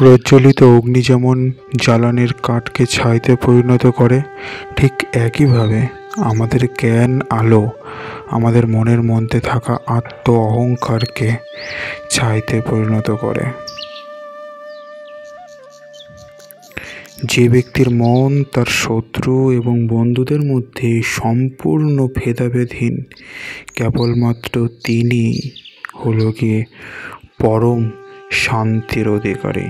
প্রজ্বলিত অগ্নি যেমন জ্বালানির কাঠকে ছাইতে পরিণত করে, ঠিক একইভাবে আমাদের জ্ঞান আলো আমাদের মনের মধ্যে থাকা আত্ম অহংকারকে ছাইতে পরিণত করে। যে ব্যক্তির মন তার শত্রু এবং বন্ধুদের মধ্যে সম্পূর্ণ ভেদাভেদহীন, কেবলমাত্র তিনি হলো গিয়ে পরম শান্তির অধিকারী।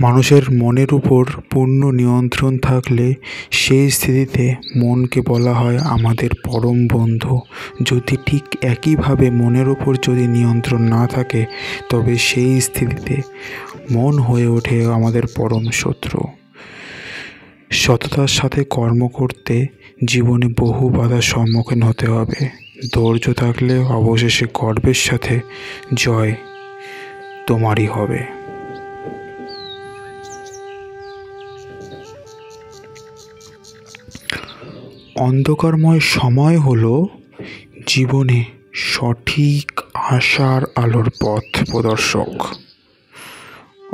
মানুষের মনের উপর পূর্ণ নিয়ন্ত্রণ থাকলে সেই স্থিতিতে মনকে বলা হয় আমাদের পরম বন্ধু। যদি ঠিক একইভাবে মনের উপর যদি নিয়ন্ত্রণ না থাকে, তবে সেই স্থিতিতে মন হয়ে ওঠে আমাদের পরম শত্রু। সততার সাথে কর্ম করতে জীবনে বহু বাধার সম্মুখীন হতে হবে। ধৈর্য থাকলে অবশেষে গর্বের সাথে জয় তোমারই হবে। অন্ধকারময় সময় হলো জীবনে সঠিক আশার আলোর পথ প্রদর্শক।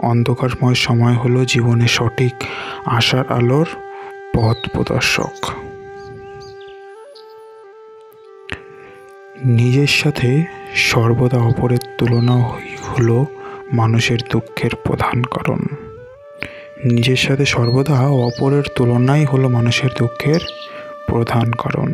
অন্ধকারময় সময় হলো জীবনে সঠিক আশার আলোর পথ প্রদর্শক। নিজের সাথে সর্বদা অপরের তুলনা হলো মানুষের দুঃখের প্রধান কারণ। নিজের সাথে সর্বদা অপরের তুলনাই হলো মানুষের দুঃখের প্রধান কারণ।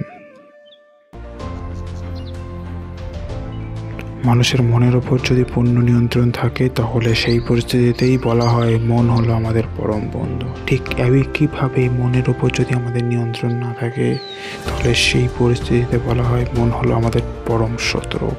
মানুষের মনের ওপর যদি পূর্ণ নিয়ন্ত্রণ থাকে, তাহলে সেই পরিস্থিতিতেই বলা হয় মন হলো আমাদের পরম বন্ধু। ঠিক একইভাবে মনের ওপর যদি আমাদের নিয়ন্ত্রণ না থাকে, তাহলে সেই পরিস্থিতিতে বলা হয় মন হলো আমাদের পরম শত্রু।